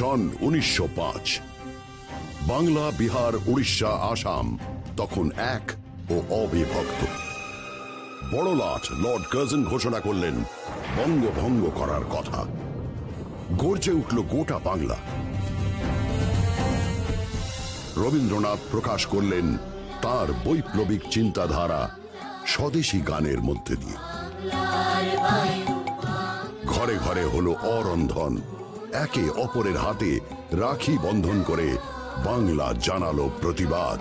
সন 1905। বাংলা, বিহার, উড়িষ্যা, আসাম তখন এক ও অবিভক্ত। বড়লাট লর্ড কার্জন ঘোষণা করলেন বঙ্গভঙ্গ করার কথা। গর্জে উঠল গোটা বাংলা। রবীন্দ্রনাথ প্রকাশ করলেন তার বৈপ্লবিক চিন্তাধারা স্বদেশী গানের মধ্যে দিয়ে। ঘরে ঘরে হলো অরন্ধন, একে অপরের হাতে রাখি বন্ধন করে বাংলা জানালো প্রতিবাদ।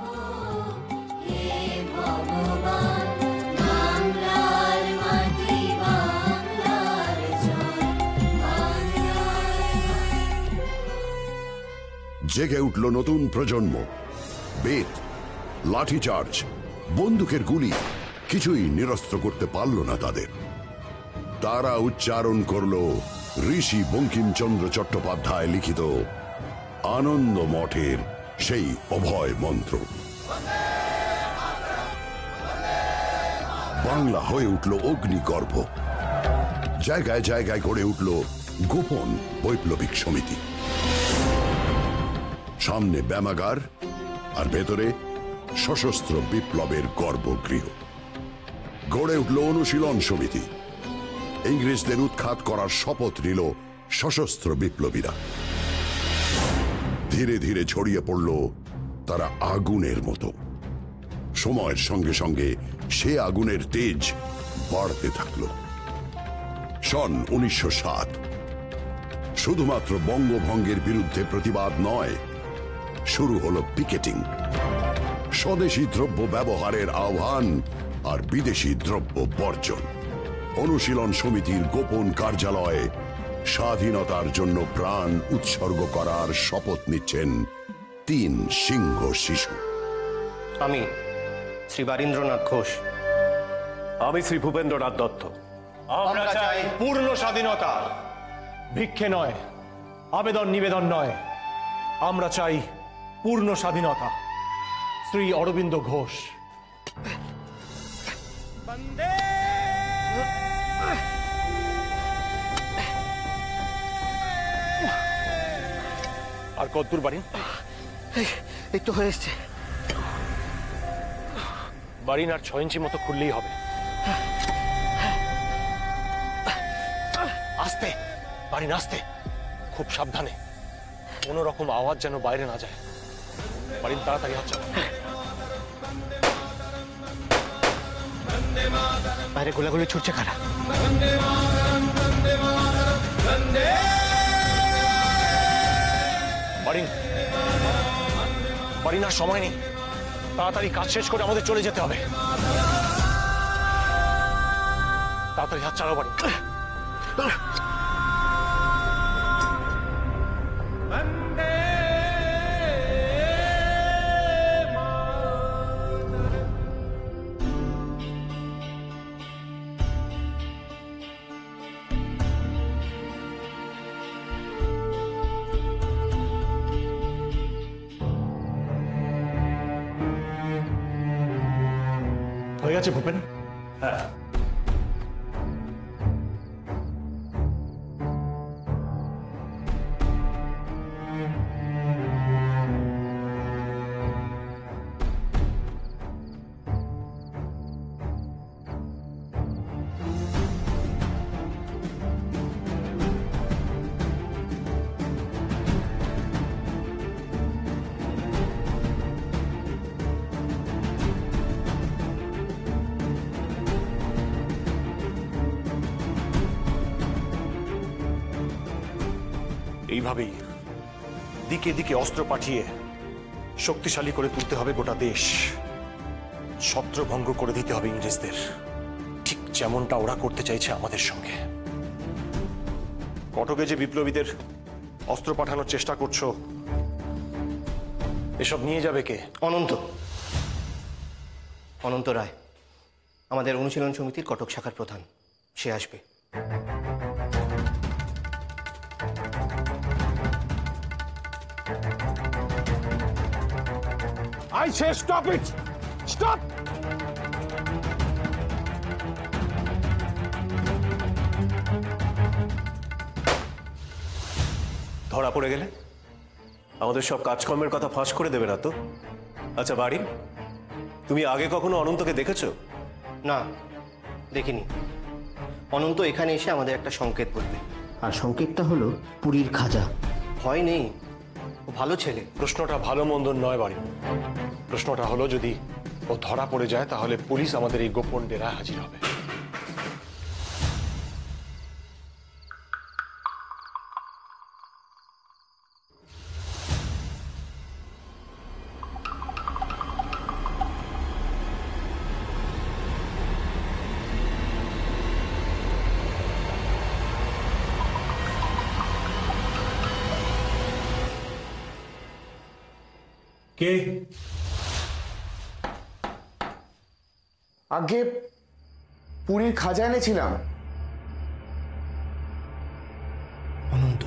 জেগে উঠল নতুন প্রজন্ম। বেত, লাঠিচার্জ, বন্দুকের গুলি কিছুই নিরস্ত্র করতে পারল না তাদের। তারা উচ্চারণ করল ঋষি বঙ্কিমচন্দ্র চট্টোপাধ্যায় লিখিত আনন্দ মঠের সেই অভয় মন্ত্র। বাংলা হয়ে উঠল অগ্নিগর্ভ। জায়গায় জায়গায় গড়ে উঠল গোপন বৈপ্লবিক সমিতি। সামনে ব্যায়ামাগার আর ভেতরে সশস্ত্র বিপ্লবের গর্ভগৃহ। গড়ে উঠল অনুশীলন সমিতি। ইংরেজদের উৎখাত করার শপথ নিল সশস্ত্র বিপ্লবীরা। ধীরে ধীরে ছড়িয়ে পড়ল তারা আগুনের মতো। সময়ের সঙ্গে সঙ্গে সে আগুনের তেজ বাড়তে থাকল। সন 1907। শুধুমাত্র বঙ্গভঙ্গের বিরুদ্ধে প্রতিবাদ নয়, শুরু হলো পিকেটিং। স্বদেশী দ্রব্য ব্যবহারের আহ্বান আর বিদেশি দ্রব্য বর্জন। অনুশীলন সমিতির গোপন কার্যালয়ে স্বাধীনতার জন্য প্রাণ উৎসর্গ করার শপথ নিচ্ছেন 3 সিংহ শিশু। আমি শ্রী বারীন্দ্রনাথ ঘোষ। আমি শ্রী ভূপেন্দ্রনাথ দত্ত। আমরা চাই পূর্ণ স্বাধীনতা, ভিক্ষে নয়, আবেদন নিবেদন নয়। আমরা চাই পূর্ণ স্বাধীনতা। শ্রী অরবিন্দ ঘোষ। আর কদ্দূর বাড়ি? এই তো হয়ে এসছে। বাড়ি আর 6 ইঞ্চি মতো খুললেই হবে। আস্তে বাড়ি, আস্তে, খুব সাবধানে। কোনো রকম আওয়াজ যেন বাইরে না যায়। বাড়ির তাড়াতাড়ি হাত চালা। বাইরে গোলাগুলি ছুটছে কারা? বাড়ি না, সময় নেই। তাড়াতাড়ি কাজ শেষ করে আমাদের চলে যেতে হবে। তাড়াতাড়ি হাত চালাও বাড়ি। হয়ে গেছে ভূপেন? হ্যাঁ। এইভাবেই দিকে দিকে অস্ত্র পাঠিয়ে শক্তিশালী করে তুলতে হবে গোটা দেশ। ছত্রভঙ্গ করে দিতে হবে ইংরেজদের, ঠিক যেমনটা ওরা করতে চাইছে আমাদের সঙ্গে। কটকে যে বিপ্লবীদের অস্ত্র পাঠানোর চেষ্টা করছো, এসব নিয়ে যাবে কে? অনন্ত রায়, আমাদের অনুশীলন সমিতির কটক শাখার প্রধান। সে আসবে। I say stop it! Stop! ধরা পড়ে গেলে আমাদের সব কাজকর্মের কথা ফাঁস করে দেবে না তো? আচ্ছা বাড়ি, তুমি আগে কখনো অনন্তকে দেখেছো? না, দেখিনি। অনন্ত এখানে এসে আমাদের একটা সংকেত বলবে, আর সংকেতটা হলো পুরীর খাজা। ভয় নেই, ও ভালো ছেলে। প্রশ্নটা ভালো মন্দ নয় বাড়ি, প্রশ্নটা হলো যদি ও ধরা পড়ে যায় তাহলে পুলিশ আমাদের এই গোপন ডেরায় হাজির হবে। কে? আগে পুরীর খাজা এনেছিলাম। অনন্ত,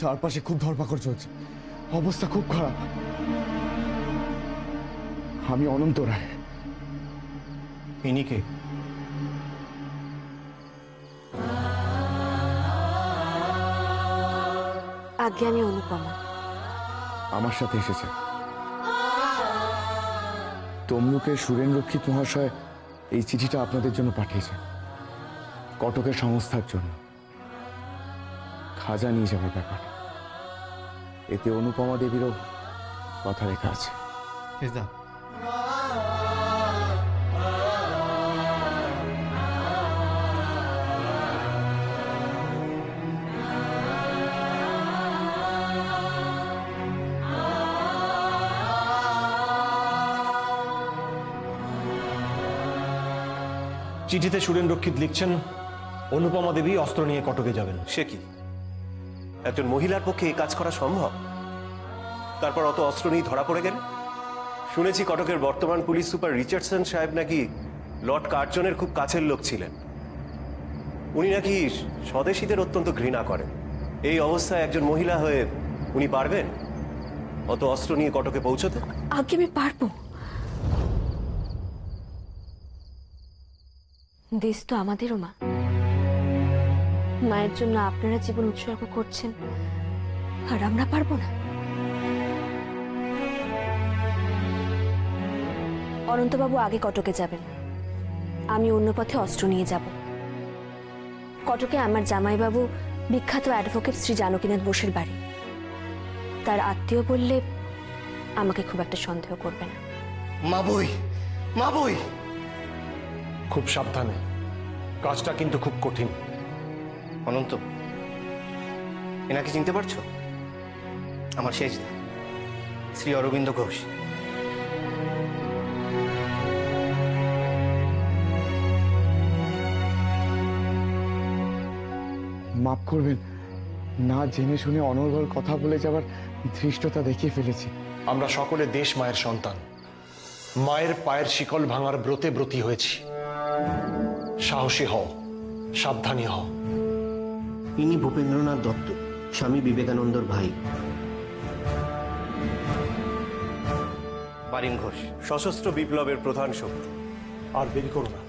চারপাশে খুব ধরপাকড় চলছে, অবস্থা খুব খারাপ। আমি অনন্ত রায়। ইনি কে? আগে আমি অনুপমা। আমার সাথে এসেছে তমলুকের সুরেন রক্ষিত মহাশয় এই চিঠিটা আপনাদের জন্য পাঠিয়েছে, কটকের সংস্থার জন্য খাজা নিয়ে যাওয়ার ব্যাপারে। এতে অনুপমা দেবীরও কথা লেখা আছে। চিঠিতে সুরেন রক্ষিত লিখছেন অনুপমা দেবী অস্ত্র নিয়ে কটকে যাবেন। সে কি একজন মহিলার পক্ষে এই কাজ করা সম্ভব? তারপর অত অস্ত্র নিয়ে ধরা পড়ে গেল। শুনেছি কটকের বর্তমান পুলিশ সুপার রিচার্ডসন সাহেব নাকি লর্ড কার্জনের খুব কাছের লোক ছিলেন। উনি নাকি স্বদেশীদের অত্যন্ত ঘৃণা করেন। এই অবস্থায় একজন মহিলা হয়ে উনি পারবেন অত অস্ত্র নিয়ে কটকে পৌঁছতে? আগে আমি পারবো। দেশ তো আমাদেরও মা। মায়ের জন্য আপনারা জীবন উৎসর্গ করছেন, আর আমরা পারবো না? অনন্তবাবু আগে কটকে যাবেন, আমি অন্য পথে অস্ত্র নিয়ে যাব। কটকে আমার জামাইবাবু বিখ্যাত অ্যাডভোকেট শ্রী জানকীনাথ বোসের বাড়ি। তার আত্মীয় বললে আমাকে খুব একটা সন্দেহ করবে না। মা বই, মা বই। খুব সাবধানে, কাজটা কিন্তু খুব কঠিন। অনন্ত, এনাকে চিনতে পারছো? আমার শেষদা শ্রী অরবিন্দ ঘোষ। মাফ করবেন, না জেনে শুনে অনর্গল কথা বলে যাবার ধৃষ্টতা দেখিয়ে ফেলেছি। আমরা সকলে দেশ মায়ের সন্তান, মায়ের পায়ের শিকল ভাঙার ব্রতে ব্রতী হয়েছি। সাহসী হও, সাবধানী হও। ইনি ভূপেন্দ্রনাথ দত্ত, স্বামী বিবেকানন্দর ভাই। বারিন ঘোষ, সশস্ত্র বিপ্লবের প্রধান শক্তি। আর দেরি করো না,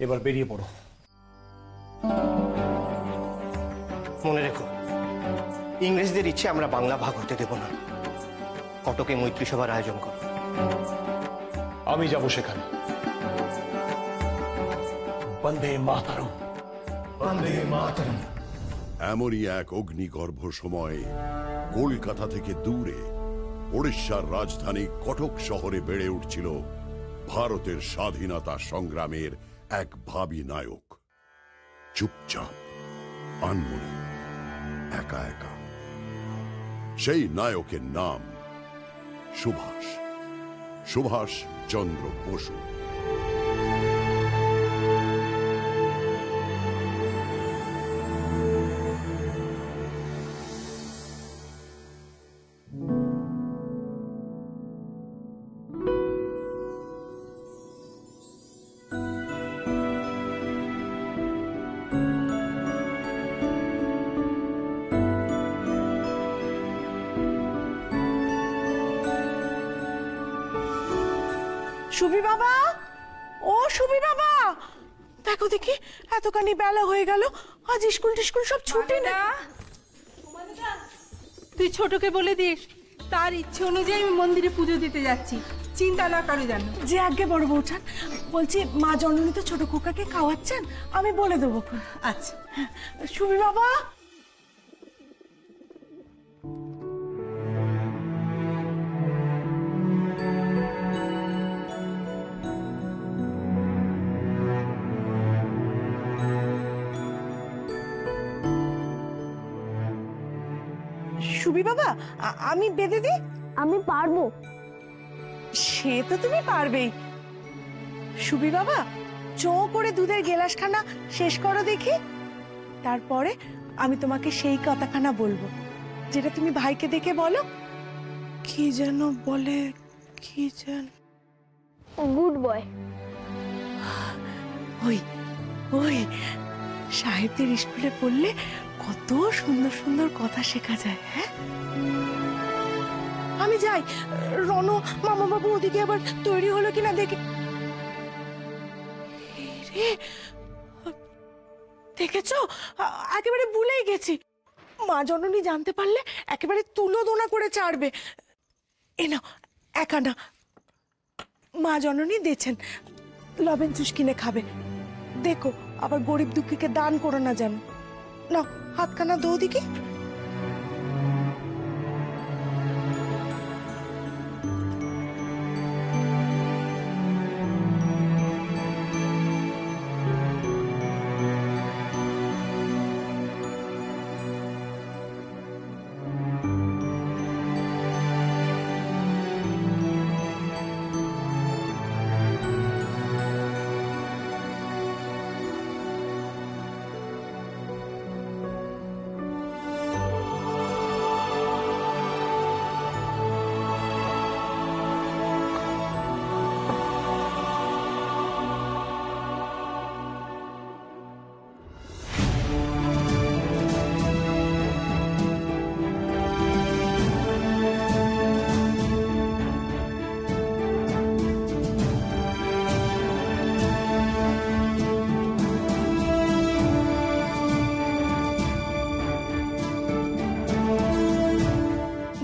এবার বেরিয়ে পড়ো। মনে রেখো, ইংরেজদের ইচ্ছে আমরা বাংলা ভাগ হতে দেব না। কটকে মৈত্রী সভার আয়োজন করো। আমি যাব সেখানে। বন্দে মাতরম। এমনই এক অগ্নিগর্ভ সময়ে কলকাতা থেকে দূরে ওড়িশার রাজধানী কটক শহরে বেড়ে উঠছিল ভারতের স্বাধীনতা সংগ্রামের এক ভাবী নায়ক। চুপচাপ, আনমনে, একা একা। সেই নায়কের নাম সুভাষ, সুভাষ চন্দ্র বসু। সুবি বাবা, ও সুবি বাবা, দেখো দেখি এতখানি বেলা হয়ে গেল, আজ স্কুল টিস্কুল সব ছুটি না। তুই ছোটকে বলে দিস তার ইচ্ছে অনুযায়ী আমি মন্দিরে পুজো দিতে যাচ্ছি, চিন্তা না করে জানো। যে আগে বড় বউঠান, বলছি মা জননী তো ছোট খোকাকে খাওয়াচ্ছেন, আমি বলে দেবো। আচ্ছা সুবি বাবা, সুবি বাবা, আমি বেঁধে দিই? আমি পারবো। সে তো তুমি পারবেই। সুবি বাবা, চো করে দুধের গেলাসখানা শেষ করো দেখি, তারপরে আমি তোমাকে সেই কথাখানা বলবো যেটা তুমি ভাইকে দেখে বলো। কি যেন বলে, কি যেন? Good boy. ওই ওই সাহেবদের স্কুলে পড়লে কত সুন্দর সুন্দর কথা শেখা যায়। হ্যাঁ, আমি যাই। রণ মামা বাবু ওদিকে আবার তৈরি হলো কিনা দেখি। রে, দেখেছো, একেবারে ভুলেই গেছি। মা জননী জানতে পারলে একেবারে তুলো দোনা করে ছাড়বে। এ নাও একানা, মা জননী দিয়েছেন, লবণ জুস কিনে খাবে। দেখো আবার গরিব দুঃখীকে দান করো না যেন। নাও হাতখানা দো দেখি।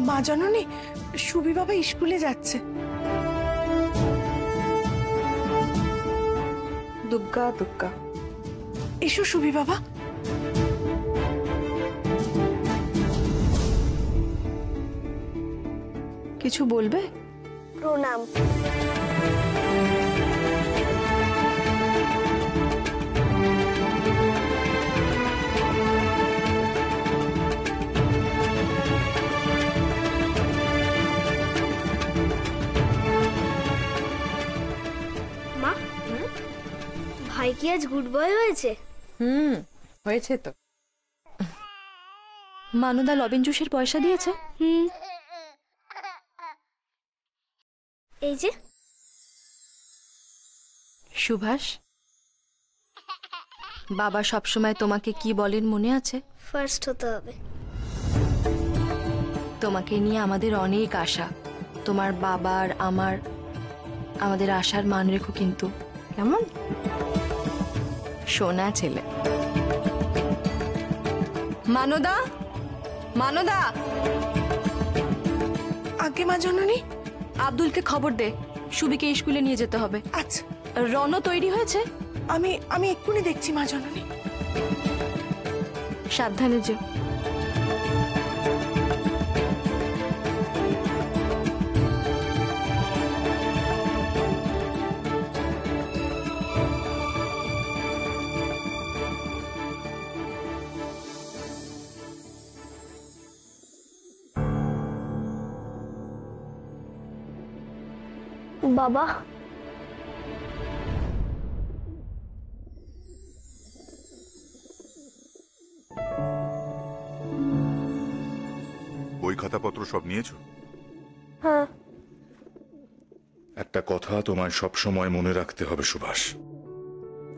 মা জননী, সুবি বাবা স্কুলে যাচ্ছে। দুগ্গা দুগ্গা। এসো সুবি বাবা। কিছু বলবে? প্রণাম। মা, ভাই কি আজ গুড বয় হয়েছে? হয়েছে তো। মানুদা লবণ জুসের পয়সা দিয়েছে? এই যে। সুভাষ, বাবা সবসময় তোমাকে কি বলেন মনে আছে? ফার্স্ট হতে হবে। তোমাকে নিয়ে আমাদের অনেক আশা। তোমার বাবার আমাদের আশার মান রেখো কিন্তু, কেমন? সোনা ছেলে। মানদা, মানদা। আগে মা জননী। আব্দুলকে খবর দে, সুবিকে স্কুলে নিয়ে যেতে হবে। আচ্ছা। রণ তৈরি হয়েছে? আমি এক্ষুনি দেখছি মা জননী। সাবধানে যেও। বাবা, বই খাতাপত্র সব নিয়েছো? হ্যাঁ। একটা কথা তোমায় সব সময় মনে রাখতে হবে সুভাষ,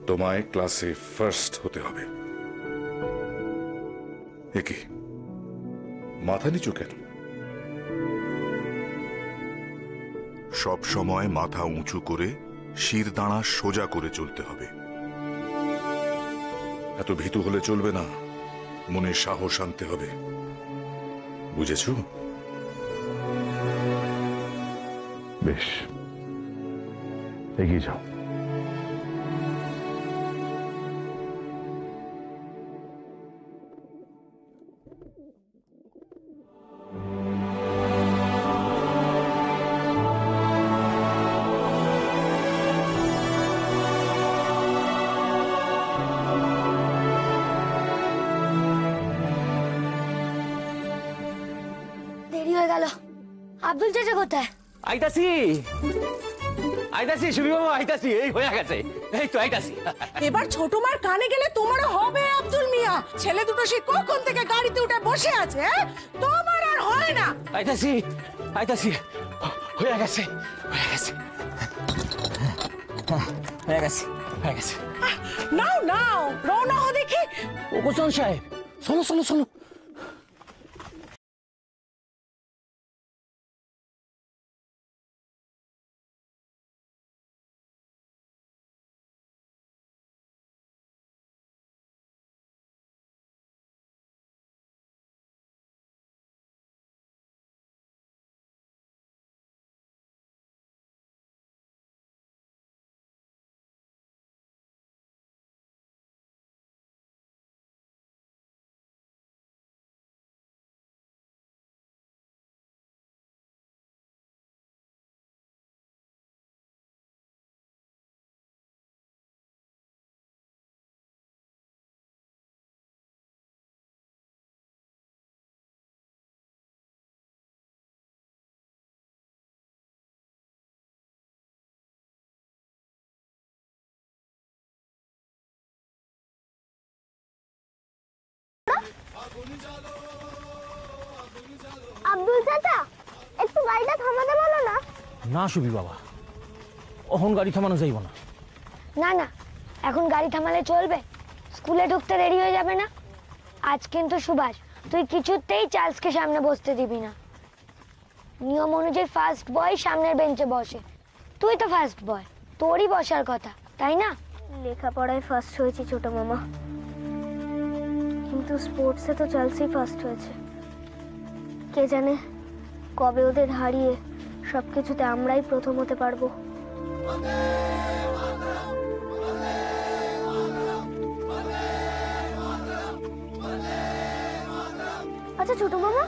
তোমায় ক্লাসে ফার্স্ট হতে হবে। একে মাথা নিচু কেন? সব সময় মাথা উঁচু করে শির দাঁড়া সোজা করে চলতে হবে। এত ভীতু হলে চলবে না, মনে সাহস আনতে হবে, বুঝেছো? বেশ, এগিয়ে যাও। দেরি হয়ে গেল। আব্দুল চাচা কোথায়? আইতাছি আইতাছি সুবি বাবা, আইতাছি, এই হয়ে গেছে, এই তো আইতাছি। এবার ছোট মার কানে গেলে তোমারও হবে আব্দুল মিয়া। ছেলে দুটো সে কখন থেকে গাড়িতে উঠে বসে আছে, তোমার আর হয় না। আইতাছি আইতাছি, হয়ে গেছে হয়ে গেছে হয়ে গেছে হয়ে গেছে। নাও নাও, রওনা হো দেখি। ও কোচন সাহেব, চলো চলো চলো। আব্দুল চাচা, একটু গাড়িটা থামাতে বলো না। না সুবি বাবা, অহন গাড়ি থামানো যাইব না। না না, এখন গাড়ি থামালে চলবে? স্কুলে ঢুকতে দেরি হয়ে যাবে না। আজ কিন্তু সুভাষ, তুই কিছুতেই চার্লসকে সামনে বসতে দিবি না। নিয়ম অনুযায়ী ফার্স্ট বয় সামনের বেঞ্চে বসে। তুই তো ফার্স্ট বয়, তোরই বসার কথা, তাই না? লেখাপড়ায় ফার্স্ট হয়েছি ছোট মামা, কিন্তু স্পোর্টসে তো চার্লসই ফার্স্ট হয়েছে। কে জানে কবে ওদের হারিয়ে সবকিছুতে আমরাই প্রথম হতে পারবো। আচ্ছা ছোট মামা,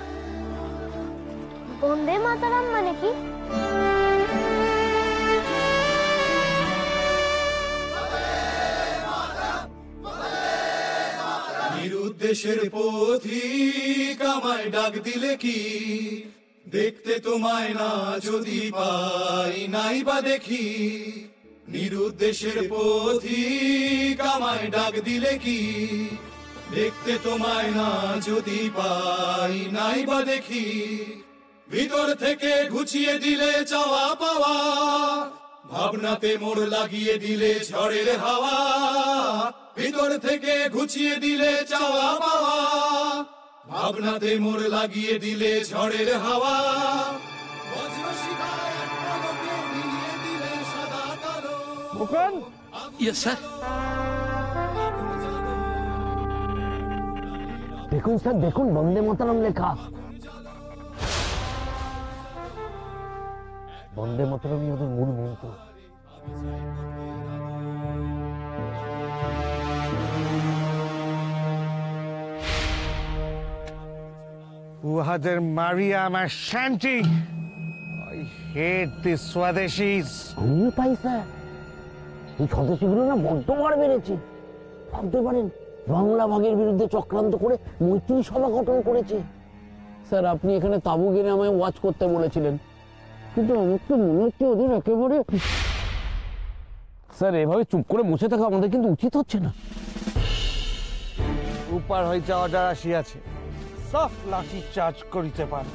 বন্দে মাতারাম মানে কি? নিরুদ্দেশের পথিক আমায় ডাক দিলে কি, দেখতে তোমায় না যদি পাই নাই বা দেখি। নিরুদ্দেশের পথিক আমায় ডাক দিলে কি, দেখতে তোমায় না যদি পাই নাই বা দেখি। ভিতর থেকে ঘুচিয়ে দিলে চাওয়া পাওয়া, ভাবনাতে মোড় লাগিয়ে দিলে ঝড়ের হাওয়া। ভিতর থেকে ঘুচিয়ে দিলে চাওয়া পাওয়া, ভাবনাতে মোড় লাগিয়ে দিলে ঝড়ের হাওয়া। Mukund, yes sir. দেখুন স্যার, দেখুন বন্দে মাতরম লেখা। বন্দে মাতরমই ওদের মূল মন্ত্র। উহাদের মারিয়া আমার শান্তি। I hate these Swadeshis. আমিও পাই স্যার, এই স্বদেশীগুলো না বড্ড বার বেড়েছে। ভাবতে পারেন বাংলা ভাগের বিরুদ্ধে চক্রান্ত করে মৈত্রী সভা গঠন করেছে। স্যার, আপনি এখানে তাঁবু গেড়ে আমায় ওয়াচ করতে বলেছিলেন, কিন্তু আমার তো মনে হচ্ছে ওদের একেবারে। স্যার, এভাবে চুপ করে বসে থাকা আমাদের কিন্তু উচিত হচ্ছে না। উপার হইতে অর্ডার আসিয়াছে, সব লাঠি চার্জ করিতে পারে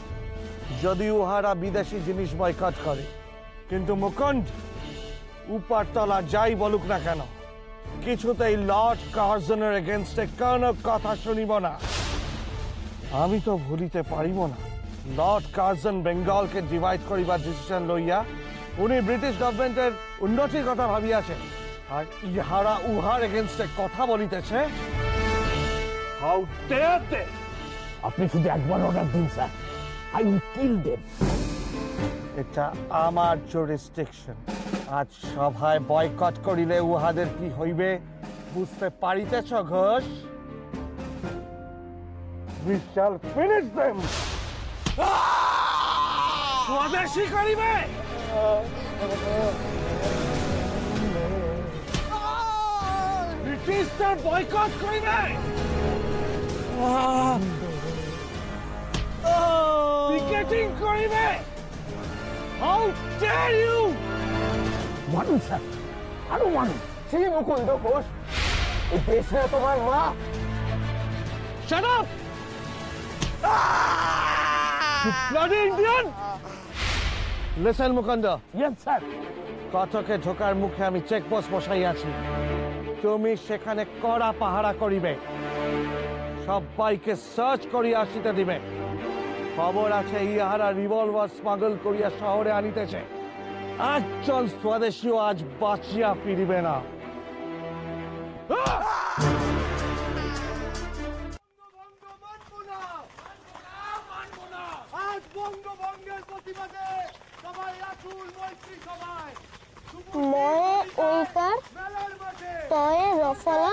যদি উহারা বিদেশি জিনিস বয়কট করে। কিন্তু মুকুন্দ, উপার তলা যাই বলুক না কেন, কিছুতেই লর্ড কার্জনের এগেনস্টে কোনো কথা শুনিব না। আমি তো ভুলিতে পারিব না লর্ড কার্জন বেঙ্গলকে ডিভাইড করিবার ডিসিশন লইয়া উনি ব্রিটিশ গভর্নমেন্টের উন্নতির কথা ভাবিয়াছেন, আর ইহারা উহার এগেনস্টে কথা বলিতেছে। হাউ ডেয়ার দে! আপনি শুধু একবার অর্ডার দিন sir, I will kill them. এটা আমার জুরিসডিকশন। আজ সভায় বয়কট করিলে উহাদের কি হইবে বুঝতে পারিতেছ Ghosh? We shall finish them! স্বদেশী করিবে! ব্রিটিশদের বয়কট করিবে! পিকেটিং করিবে! How dare you! মানুন স্যার, আরো মানুন। সেই মুকুন্দ ঘোষ, এই দেশে তোমার মা। Shut up! You bloody Indian! Listen, Mukunda. Yes, sir. কটকে ঢোকার মুখে আমি চেকপোস্ট বসাইয়াছি। তুমি সেখানে কড়া পাহারা করিবে, সবাইকে সার্চ করিয়া আসিতে দিবে। খবর আছে ইহারা রিভলভার স্মাগল করিয়া শহরে আনিতেছে। একজন স্বদেশীও আজ বাঁচিয়া ফিরিবে না। ওইটার তয়ে রফলা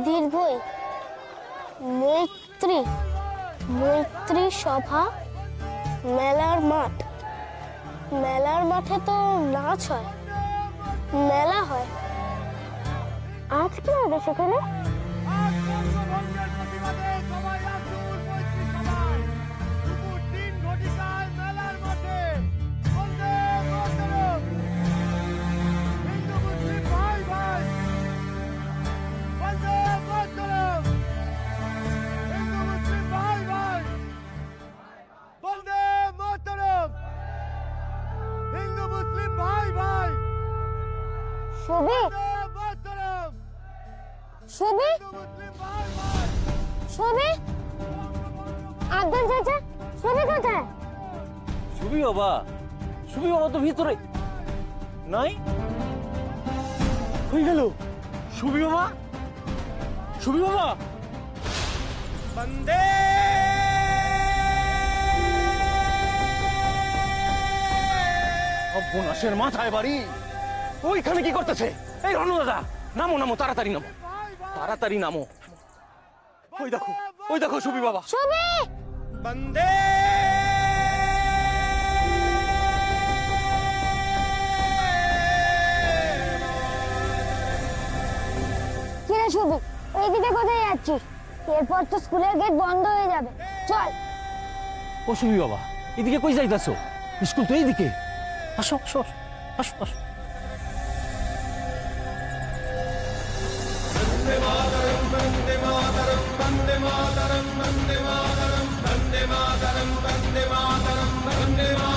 দীর্ঘই মৈত্রী মৈত্রী সভা মেলার মাঠ। মেলার মাঠে তো নাচ হয়, মেলা হয়। আজ কি হবে সেখানে? সুবি, সুবি, সুবি, আব্দুল চাচা, সুবি কোথায়? সুবি বাবা, সুবি বাবা তো ভিতরে নাই। হয়ে গেল সুবি বাবা, সুবি বাবা। বন্দে অবনাশের মাথায় বাড়ি, ওইখানে কি করতেছে? এই রনু দাদা, নামো নামো, তাড়াতাড়ি নামো, তাড়াতাড়ি নামো। ওই দেখো, ওই দেখো সুবি বাবা। সুবি, বন্দে কিরে সুবি, এইদিকে কোথায় যাচ্ছিস? এরপর তো স্কুলের গেট বন্ধ হয়ে যাবে, চল। ও সুবি বাবা, এদিকে কই যাইতাছো? স্কুল তো এইদিকে। আসো আসো আসো আসো। वंदे मातरम वंदे मातरम वंदे मातरम वंदे मातरम वंदे मातरम वंदे मातरम वंदे मातरम।